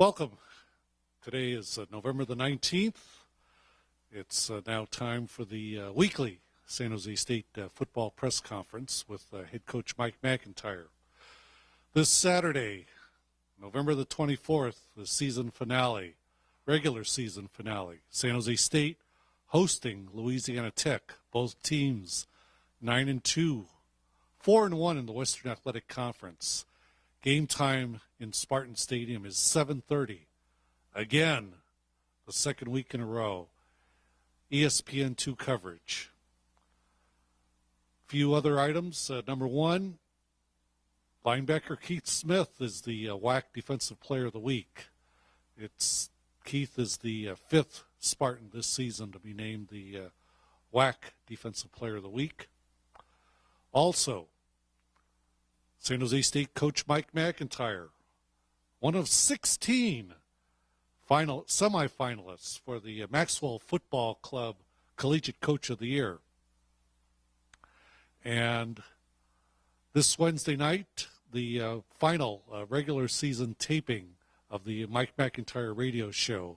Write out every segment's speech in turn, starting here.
Welcome. Today is November the 19th. It's now time for the weekly San Jose State football press conference with head coach Mike MacIntyre. This Saturday, November the 24th, the season finale, regular season finale. San Jose State hosting Louisiana Tech. Both teams 9-2, 4-1 in the Western Athletic Conference. Game time in Spartan Stadium is 7:30. Again, the second week in a row. ESPN2 coverage. Few other items. Number one, linebacker Keith Smith is the WAC Defensive Player of the Week. Keith is the fifth Spartan this season to be named the WAC Defensive Player of the Week. Also, San Jose State coach Mike MacIntyre, one of 16 semifinalists for the Maxwell Football Club Collegiate Coach of the Year. And this Wednesday night, the final regular season taping of the Mike MacIntyre radio show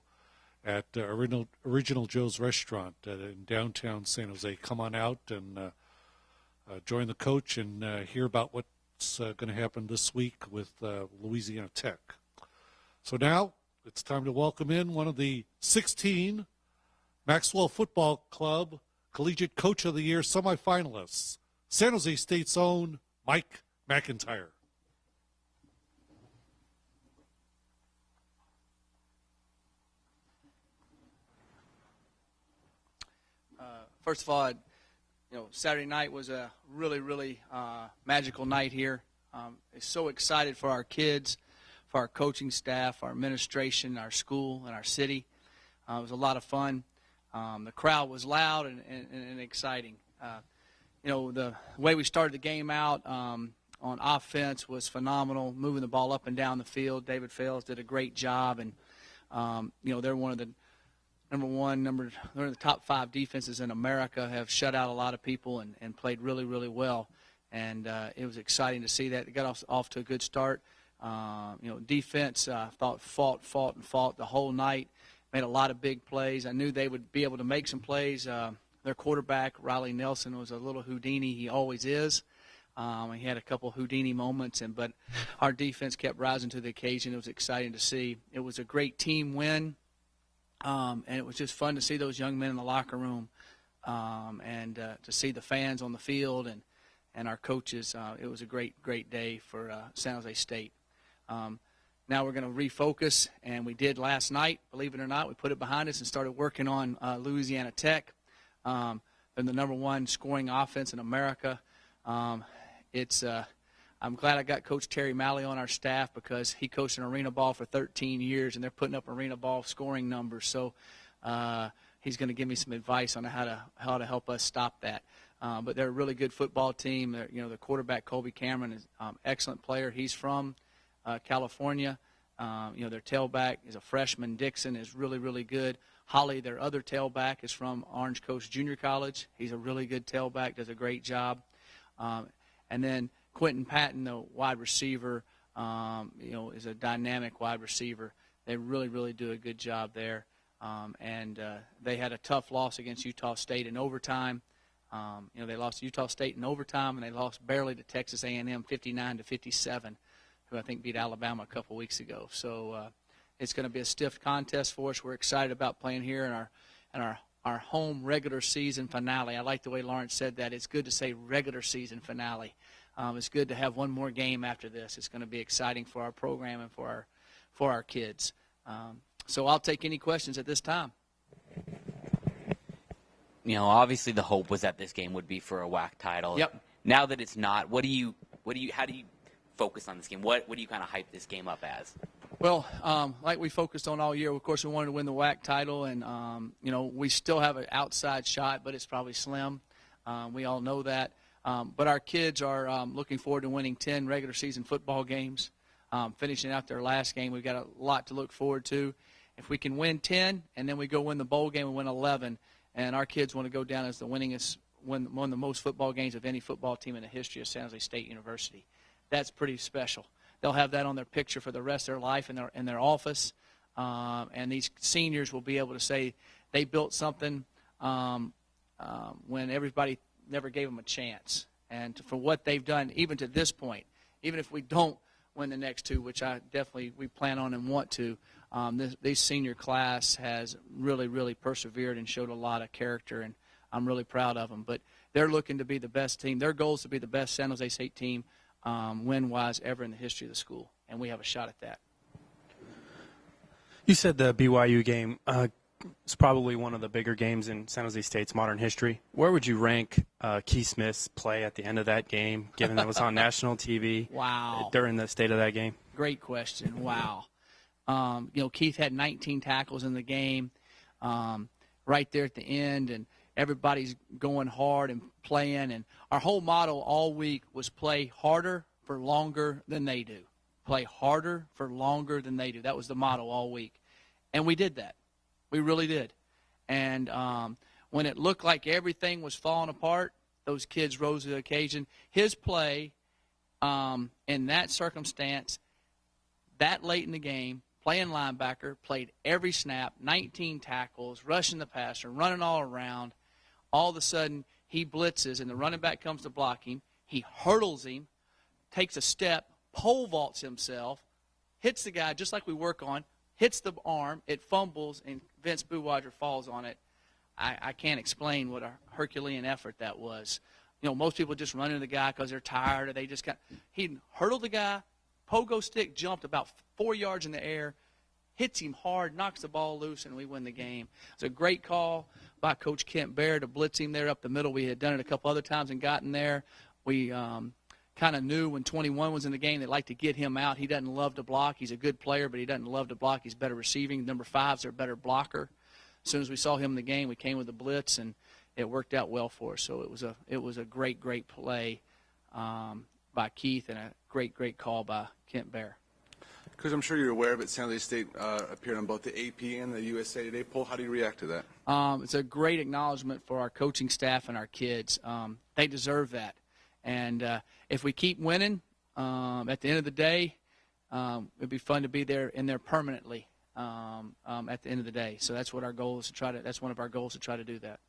at Original Joe's Restaurant in downtown San Jose. Come on out and join the coach and hear about what's going to happen this week with Louisiana Tech. So now it's time to welcome in one of the 16 Maxwell Football Club Collegiate Coach of the Year semifinalists, San Jose State's own Mike MacIntyre. First of all, Saturday night was a really magical night here. So excited for our kids, for our coaching staff, our administration, our school, and our city. It was a lot of fun. The crowd was loud and exciting. The way we started the game out on offense was phenomenal, moving the ball up and down the field. David Fales did a great job, and they're one of the they're in the top 5 defenses in America, have shut out a lot of people and played really well. And it was exciting to see that. They got off to a good start. Defense, I thought, fought the whole night, made a lot of big plays. I knew they would be able to make some plays. Their quarterback, Riley Nelson, was a little Houdini. He always is. He had a couple Houdini moments, but our defense kept rising to the occasion. It was exciting to see. It was a great team win. And it was just fun to see those young men in the locker room and to see the fans on the field and our coaches. It was a great day for San Jose State. Now we're going to refocus, and we did last night, believe it or not. We put it behind us and started working on Louisiana Tech. They're the number 1 scoring offense in America. I'm glad I got Coach Terry Malley on our staff because he coached an arena ball for 13 years, and they're putting up arena ball scoring numbers. So he's going to give me some advice on how to help us stop that. But they're a really good football team. The quarterback, Colby Cameron, is an excellent player. He's from California. Their tailback is a freshman. Dixon is really good. Holly, their other tailback, is from Orange Coast Junior College. He's a really good tailback, does a great job. And then Quentin Patton, the wide receiver, is a dynamic wide receiver. They really do a good job there. And they had a tough loss against Utah State in overtime. They lost to Utah State in overtime, and they lost barely to Texas A&M 59-57, who I think beat Alabama a couple weeks ago. So it's going to be a stiff contest for us. We're excited about playing here in our home regular season finale. I like the way Lawrence said that. It's good to say regular season finale. It's good to have one more game after this. It's going to be exciting for our program and for our kids. So I'll take any questions at this time. Obviously the hope was that this game would be for a WAC title. Yep. Now that it's not, how do you focus on this game? What do you kind of hype this game up as? Well, like we focused on all year, of course we wanted to win the WAC title, and we still have an outside shot, but it's probably slim. We all know that. But our kids are looking forward to winning 10 regular season football games, finishing out their last game. We've got a lot to look forward to. If we can win 10 and then we go win the bowl game and win 11, and our kids want to go down as the winningest, one of the most football games of any football team in the history of San Jose State University, that's pretty special. they'll have that on their picture for the rest of their life in their office. And these seniors will be able to say they built something when everybody never gave them a chance. And for what they've done, even to this point, even if we don't win the next two, which we plan on and want to, this senior class has really, really persevered and showed a lot of character, and I'm really proud of them. But they're looking to be the best team. Their goal is to be the best San Jose State team, win-wise, ever in the history of the school, and we have a shot at that. You said the BYU game is probably one of the bigger games in San Jose State's modern history. Where would you rank Keith Smith's play at the end of that game, given that it was on national TV? Wow. During the state of that game? Great question. Wow. Keith had 19 tackles in the game right there at the end, and everybody's going hard and playing. And our whole motto all week was play harder for longer than they do. Play harder for longer than they do. That was the motto all week. And we did that. We really did. And when it looked like everything was falling apart, those kids rose to the occasion. His play in that circumstance, that late in the game, playing linebacker, played every snap, 19 tackles, rushing the passer, running all around. All of a sudden, he blitzes, and the running back comes to block him. He hurdles him, takes a step, pole vaults himself, hits the guy just like we work on, hits the arm, it fumbles, and Vince Buwadger falls on it. I can't explain what a Herculean effort that was. Most people just run into the guy because they're tired, or they just he hurdled the guy, pogo stick jumped about 4 yards in the air, hits him hard, knocks the ball loose, and we win the game. It's a great call by Coach Kent Baer to blitz him there up the middle. We had done it a couple other times and gotten there. We kind of knew when 21 was in the game, they'd like to get him out. He doesn't love to block. He's a good player, but he doesn't love to block. He's better receiving. Number 5's a better blocker. As soon as we saw him in the game, we came with a blitz, and it worked out well for us. So it was a great, great play by Keith, and a great, great call by Kent Baer. Coach, I'm sure you're aware of it. San Jose State appeared on both the AP and the USA Today poll. How do you react to that? It's a great acknowledgement for our coaching staff and our kids. They deserve that. And if we keep winning, at the end of the day, it'd be fun to be there in there permanently at the end of the day. So that's what our goal is to try to. That's one of our goals to try to do that.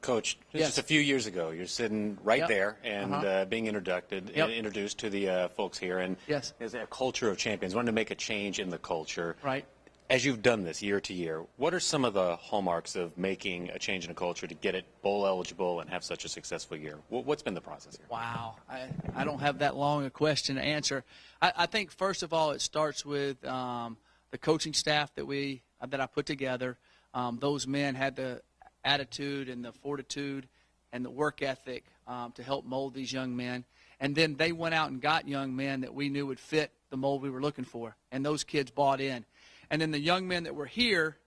Coach, just a few years ago, you're sitting right there and being introduced to the folks here, and there's a culture of champions. Wanted to make a change in the culture. Right. As you've done this year to year, what are some of the hallmarks of making a change in a culture to get it bowl eligible and have such a successful year? What's been the process here? Wow. I don't have that long a question to answer. I think, first of all, it starts with the coaching staff that I put together. Those men had the attitude and the fortitude and the work ethic to help mold these young men. And then they went out and got young men that we knew would fit the mold we were looking for. And those kids bought in. And then the young men that were here,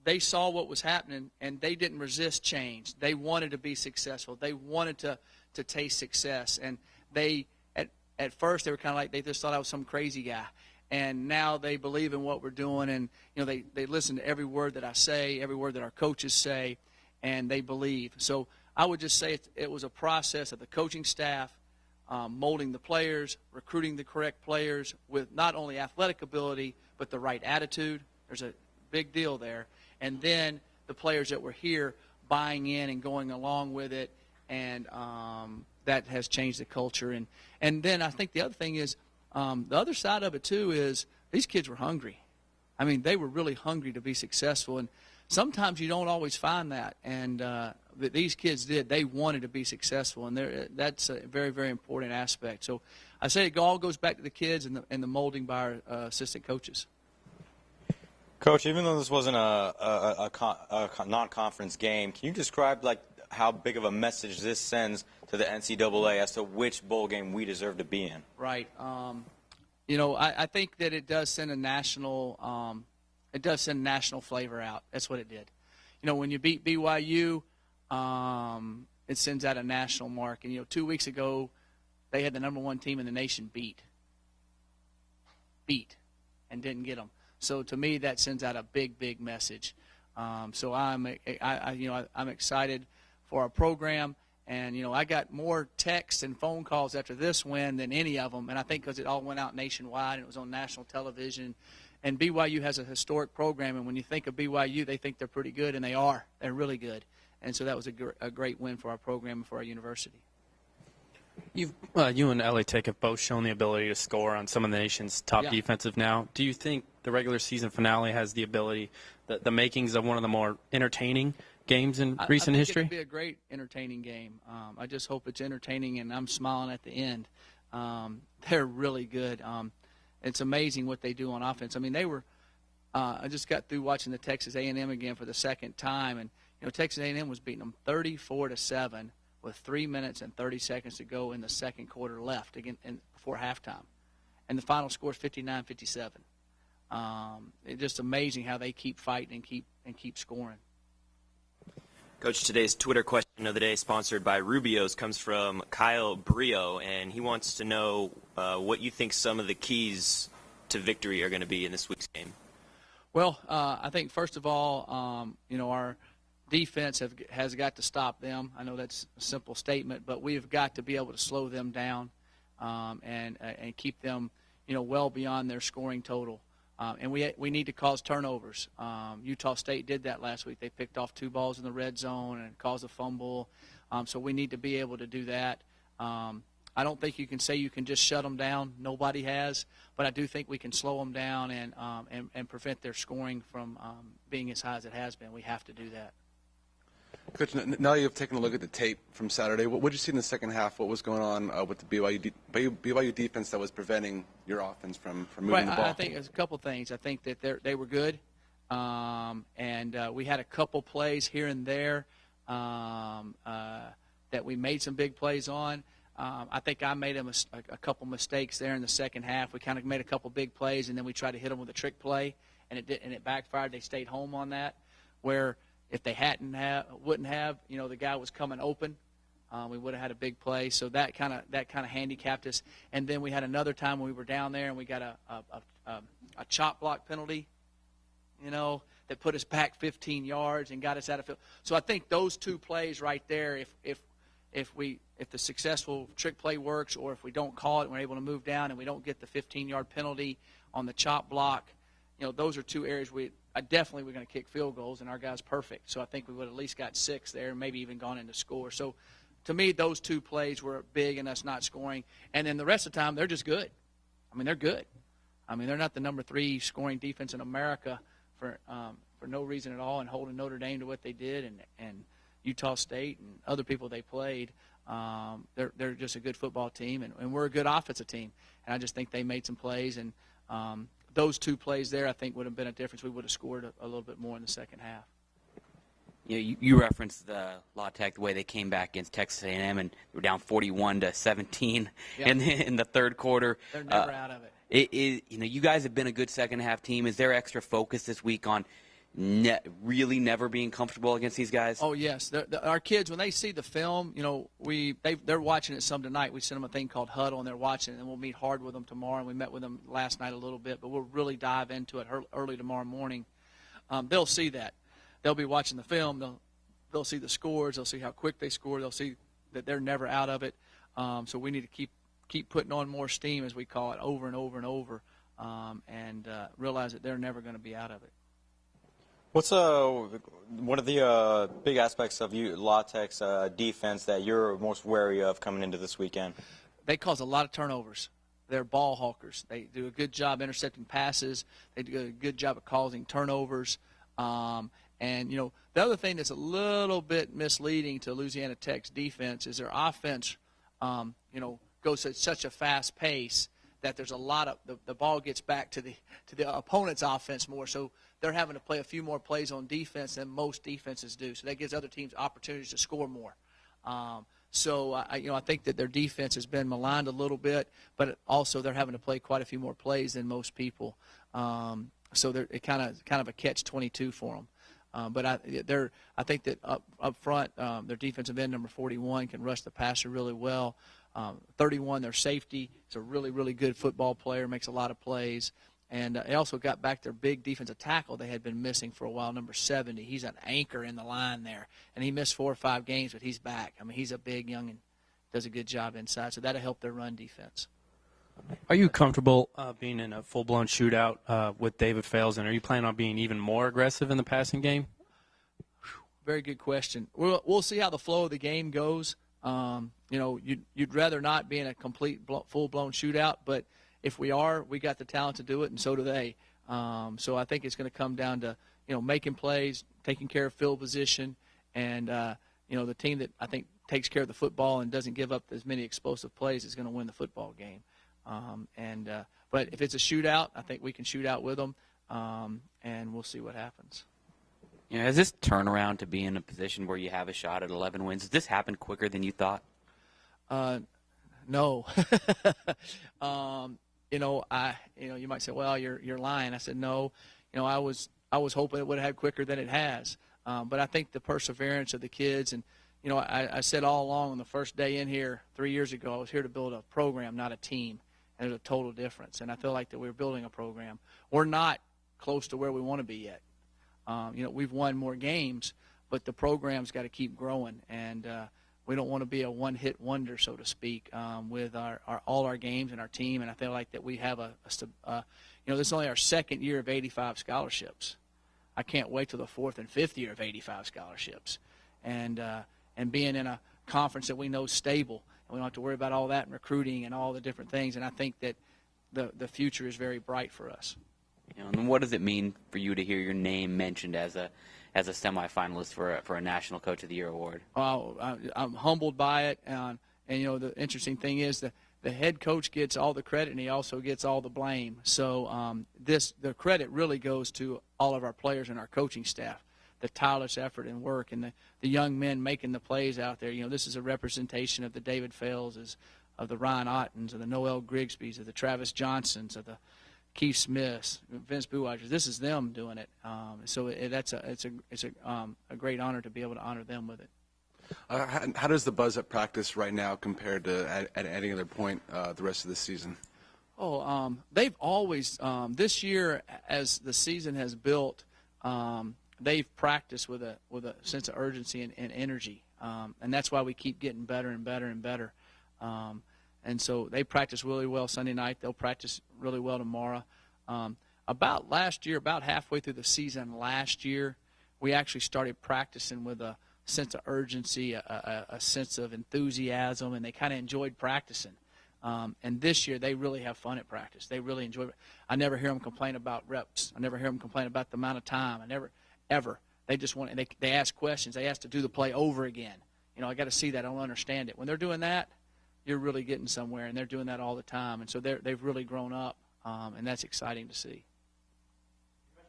they saw what was happening, and they didn't resist change. They wanted to be successful. They wanted to taste success. And they, at first, they were kind of like, they just thought I was some crazy guy. And now they believe in what we're doing, and they listen to every word that I say, every word that our coaches say, and they believe. So I would just say it was a process of the coaching staff molding the players, recruiting the correct players with not only athletic ability but the right attitude. There's a big deal there. And then the players that were here buying in and going along with it, and that has changed the culture. And then I think the other thing is, the other side of it, too, is these kids were hungry. I mean, they were really hungry to be successful, and sometimes you don't always find that. And these kids did. They wanted to be successful, and that's a very, very important aspect. So I say it all goes back to the kids and the molding by our assistant coaches. Coach, even though this wasn't a non-conference game, can you describe how big of a message this sends to the NCAA as to which bowl game we deserve to be in? Right. I think that it does send a national flavor out. That's what it did. When you beat BYU, it sends out a national mark. And 2 weeks ago, they had the number 1 team in the nation beat, and didn't get them. So to me, that sends out a big, big message. So I'm excited for our program, And, I got more texts and phone calls after this win than any of them, and I think because it all went out nationwide and it was on national television. And BYU has a historic program, and when you think of BYU, they think they're pretty good, and they are. They're really good. And so that was a great win for our program and for our university. You and LA Tech have both shown the ability to score on some of the nation's top defensive now. Do you think the regular season finale has the ability, the makings of one of the more entertaining games in recent history? I think it'll be a great entertaining game. I just hope it's entertaining and I'm smiling at the end. They're really good. It's amazing what they do on offense. I mean, they were. I just got through watching the Texas A&M again for the second time, and Texas A&M was beating them 34-7 with 3 minutes and 30 seconds to go in the second quarter left again before halftime, and the final score is 59-57. It's just amazing how they keep fighting and keep scoring. Coach, today's Twitter question of the day, sponsored by Rubio's, comes from Kyle Brio, and he wants to know what you think some of the keys to victory are going to be in this week's game. Well, I think first of all, our defense has got to stop them. I know that's a simple statement, but we've got to be able to slow them down and keep them, well beyond their scoring total. And we need to cause turnovers. Utah State did that last week. They picked off 2 balls in the red zone and caused a fumble. So we need to be able to do that. I don't think you can say you can just shut them down. Nobody has. But I do think we can slow them down and prevent their scoring from being as high as it has been. We have to do that. Coach, now you've taken a look at the tape from Saturday. What did you see in the second half? What was going on with the BYU defense that was preventing your offense from moving the ball? I think there's a couple things. I think that they were good, and we had a couple plays here and there that we made some big plays on. I think I made a couple mistakes there in the second half. We kind of made a couple big plays, and then we tried to hit them with a trick play, and it backfired. They stayed home on that, where if they wouldn't have, the guy was coming open, we would have had a big play. So that kind of handicapped us. And then we had another time when we were down there and we got a chop block penalty, that put us back 15 yards and got us out of field. So I think those 2 plays right there, if the successful trick play works, or if we don't call it and we're able to move down and we don't get the 15-yard penalty on the chop block, those are 2 areas I definitely we're going to kick field goals, and our guy's perfect. So I think we would have at least got 6 there, and maybe even gone into score. So to me, those 2 plays were big in us not scoring. And then the rest of the time, they're just good. I mean, they're good. I mean, they're not the number 3 scoring defense in America for no reason at all, and holding Notre Dame to what they did, and Utah State and other people they played. They're just a good football team, and we're a good offensive team. And I just think they made some plays, and those 2 plays there, I think, would have been a difference. We would have scored a little bit more in the second half. You referenced the La Tech, the way they came back against Texas A&M, and they were down 41-17 in the third quarter. They're never out of it. You guys have been a good second half team. Is there extra focus this week on really never being comfortable against these guys? Oh, yes. Our kids, when they see the film, they're watching it some tonight. We sent them a thing called Huddle, and they're watching it, and we'll meet hard with them tomorrow. And we met with them last night a little bit, but we'll really dive into it early tomorrow morning. They'll see that. They'll be watching the film. They'll see the scores. They'll see how quick they score. They'll see that they're never out of it. So we need to keep putting on more steam, as we call it, over and over and over, and realize that they're never going to be out of it. What's one of the big aspects of La Tech's defense that you're most wary of coming into this weekend? They cause a lot of turnovers. They're ball hawkers. They do a good job intercepting passes. They do a good job of causing turnovers. And, the other thing that's a little bit misleading to Louisiana Tech's defense is their offense, goes at such a fast pace that there's a lot of the ball gets back to the opponent's offense more. So they're having to play a few more plays on defense than most defenses do. So that gives other teams opportunities to score more. I think that their defense has been maligned a little bit, but also they're having to play quite a few more plays than most people. So it kind of a catch-22 for them. But I think that up front, their defensive end, number 41, can rush the passer really well. 31, their safety, is a really, really good football player, makes a lot of plays. And they also got back their big defensive tackle they had been missing for a while, number 70. He's an anchor in the line there. And he missed 4 or 5 games, but he's back. I mean, he's a big, young, and does a good job inside. So that'll help their run defense. Are you comfortable being in a full-blown shootout with David Fales, and are you planning on being even more aggressive in the passing game? Very good question. We'll see how the flow of the game goes. You'd rather not be in a complete full-blown shootout, but if we are, we got the talent to do it, and so do they. So I think it's going to come down to making plays, taking care of field position, and the team that I think takes care of the football and doesn't give up as many explosive plays is going to win the football game. But if it's a shootout, I think we can shoot out with them, and we'll see what happens. Has this turnaround to be in a position where you have a shot at 11 wins, has this happened quicker than you thought? No. You might say, well, you're lying. I said, no. I was hoping it would have had quicker than it has. But I think the perseverance of the kids, and I said all along on the first day in here 3 years ago, I was here to build a program, not a team. And there's a total difference. And I feel like that we're building a program. We're not close to where we want to be yet. We've won more games, but the program's got to keep growing. And we don't want to be a one-hit wonder, so to speak, with all our games and our team. And I feel like that we have this is only our second year of 85 scholarships. I can't wait till the 4th and 5th year of 85 scholarships. And being in a conference that we know is stable, and we don't have to worry about all that and recruiting and all the different things. And I think that the future is very bright for us. And what does it mean for you to hear your name mentioned as a semifinalist for a National Coach of the Year award? I'm humbled by it, and the interesting thing is the head coach gets all the credit, and he also gets all the blame. So the credit really goes to all of our players and our coaching staff, the tireless effort and work, and the young men making the plays out there. This is a representation of the David Faleses, of the Ryan Ottens, of the Noel Grigsbys, of the Travis Johnsons, of the Keith Smiths, Vince Buwagers. This is them doing it. So it's a great honor to be able to honor them with it. How does the buzz at practice right now compare to at any other point the rest of the season? They've always this year, as the season has built, they've practiced with a sense of urgency and energy, and that's why we keep getting better and better and better. And so they practice really well Sunday night. They'll practice really well tomorrow. About last year, about halfway through the season last year, we actually started practicing with a sense of urgency, a sense of enthusiasm, and they kind of enjoyed practicing. And this year, they really have fun at practice. They really enjoy it. I never hear them complain about reps. I never hear them complain about the amount of time. I never, ever. They just want, and they ask questions. They ask to do the play over again. I got to see that. I don't understand it. When they're doing that, you're really getting somewhere, and they're doing that all the time. And so they've really grown up, and that's exciting to see.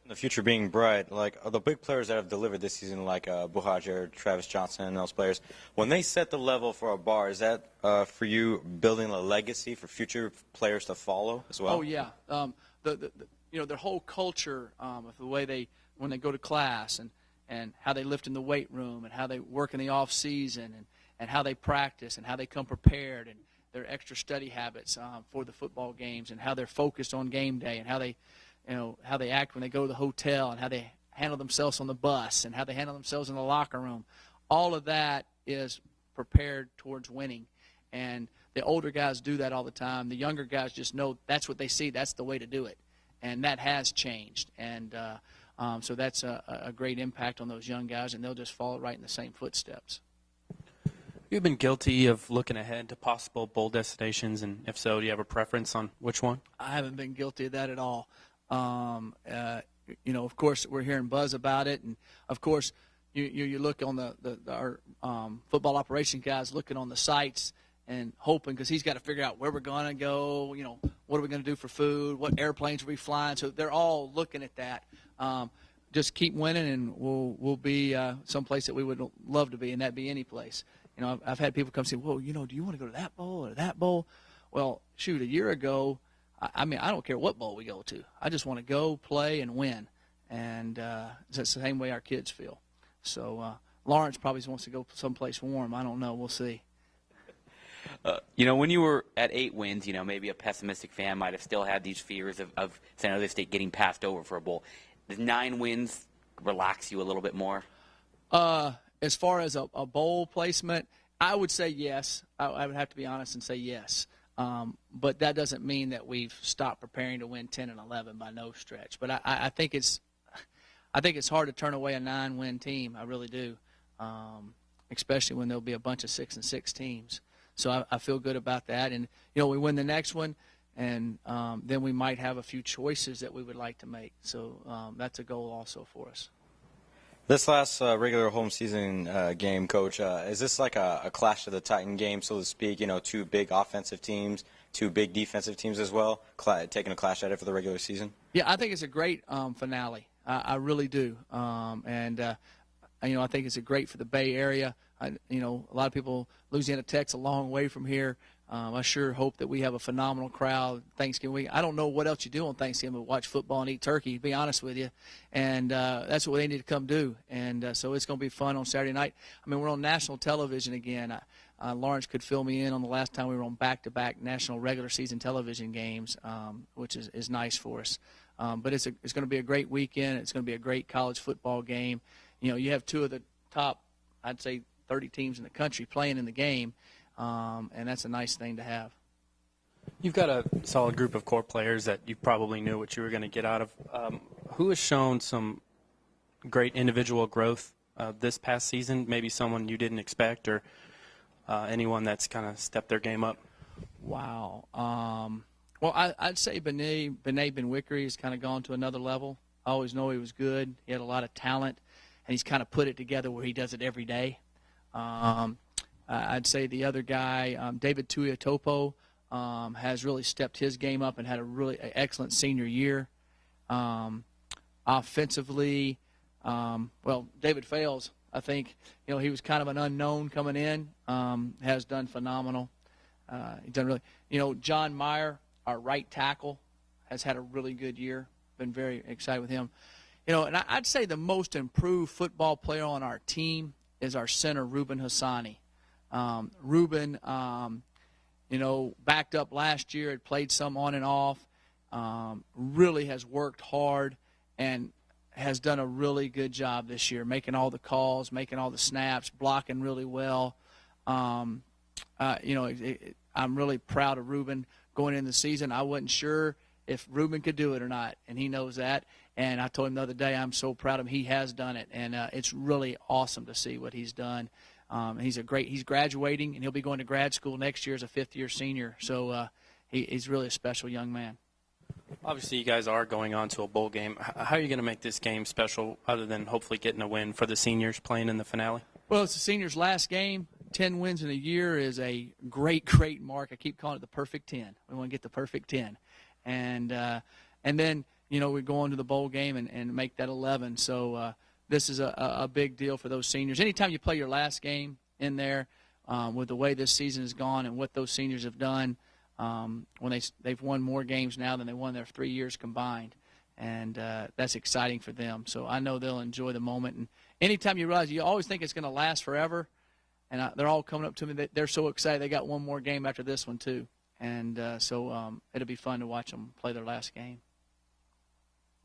The future being bright, like the big players that have delivered this season, like Buhajer, Travis Johnson, and those players, when they set the level for a bar, is that for you building a legacy for future players to follow as well? Oh yeah, their whole culture of the way when they go to class and how they lift in the weight room and how they work in the off season and how they practice and how they come prepared and their extra study habits for the football games and how they're focused on game day and how they act when they go to the hotel and how they handle themselves on the bus and how they handle themselves in the locker room. All of that is prepared towards winning. And the older guys do that all the time. The younger guys just know that's what they see. That's the way to do it. And that has changed. And so that's a great impact on those young guys, and they'll just follow right in the same footsteps. You've been guilty of looking ahead to possible bowl destinations, and if so, do you have a preference on which one? I haven't been guilty of that at all. Of course, we're hearing buzz about it, and of course, you look on our football operations guys looking on the sites and hoping, because he's got to figure out where we're going to go. What are we going to do for food? What airplanes are we flying? So they're all looking at that. Just keep winning, and we'll be someplace that we would love to be, and that'd be any place. I've had people come say, well, do you want to go to that bowl or that bowl? Well, shoot, a year ago, I don't care what bowl we go to. I just want to go, play, and win. And it's the same way our kids feel. So Lawrence probably wants to go someplace warm. I don't know. We'll see. When you were at 8 wins, maybe a pessimistic fan might have still had these fears of San Jose State getting passed over for a bowl. Does 9 wins relax you a little bit more? As far as a bowl placement, I would say yes. I would have to be honest and say yes. But that doesn't mean that we've stopped preparing to win 10 and 11 by no stretch. But I think it's hard to turn away a 9-win team. I really do, especially when there'll be a bunch of 6-6 teams. So I feel good about that. And we win the next one, and then we might have a few choices that we would like to make. So that's a goal also for us. This last regular home season game, Coach, is this like a clash of the Titan game, so to speak? 2 big offensive teams, 2 big defensive teams as well, taking a clash at it for the regular season? Yeah, I think it's a great finale. I really do. I think it's a great for the Bay Area. A lot of people, Louisiana Tech's a long way from here. I sure hope that we have a phenomenal crowd Thanksgiving week. I don't know what else you do on Thanksgiving but watch football and eat turkey, to be honest with you. And that's what they need to come do. And so it's going to be fun on Saturday night. I mean, we're on national television again. Lawrence could fill me in on the last time we were on back-to-back national regular season television games, which is nice for us. But it's going to be a great weekend. It's going to be a great college football game. You have 2 of the top, I'd say, 30 teams in the country playing in the game. And that's a nice thing to have. You've got a solid group of core players that you probably knew what you were going to get out of. Who has shown some great individual growth this past season? Maybe someone you didn't expect, or anyone that's kind of stepped their game up? Wow. Well, I'd say Benet Ben-Wickery has kind of gone to another level. I always know he was good. He had a lot of talent, and he's kind of put it together where he does it every day. I'd say the other guy, David Tuiatopo, has really stepped his game up and had a really excellent senior year. Offensively, David Fales, I think, he was kind of an unknown coming in, has done phenomenal. He's done really, John Meyer, our right tackle, has had a really good year. Been very excited with him. And I'd say the most improved football player on our team is our center, Ruben Hassani. Ruben, backed up last year, had played some on and off, really has worked hard and has done a really good job this year, making all the calls, making all the snaps, blocking really well. I'm really proud of Ruben going into the season. I wasn't sure if Ruben could do it or not, and he knows that. And I told him the other day I'm so proud of him. He has done it, and it's really awesome to see what he's done. He's graduating, and he'll be going to grad school next year as a 5th-year senior. So he's really a special young man. Obviously, you guys are going on to a bowl game. How are you going to make this game special other than hopefully getting a win for the seniors playing in the finale? Well, it's the seniors' last game. 10 wins in a year is a great, great mark. I keep calling it the perfect 10. We want to get the perfect 10. And then, we go on to the bowl game and make that 11. So this is a big deal for those seniors. Anytime you play your last game in there, with the way this season has gone and what those seniors have done, when they've won more games now than they won their 3 years combined. And that's exciting for them. So I know they'll enjoy the moment. And anytime you realize, you always think it's going to last forever, and they're all coming up to me. They're so excited. They got one more game after this one, too. And so it'll be fun to watch them play their last game.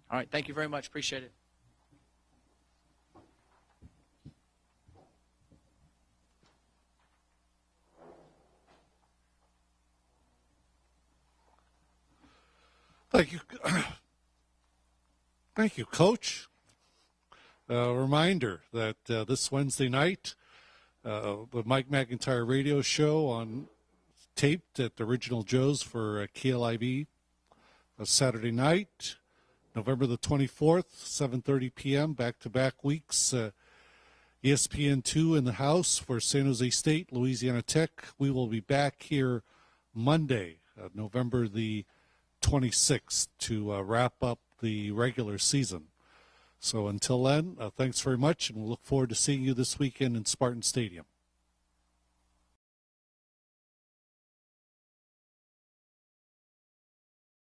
All right, thank you very much. Appreciate it. Thank you. Thank you, Coach. A reminder that this Wednesday night, the Mike MacIntyre radio show taped at the Original Joe's for KLIV Saturday night, November the 24th, 7:30 p.m., back-to-back weeks. ESPN2 in the house for San Jose State, Louisiana Tech. We will be back here Monday, November the 26th, to wrap up the regular season. So until then, thanks very much, and we'll look forward to seeing you this weekend in Spartan Stadium.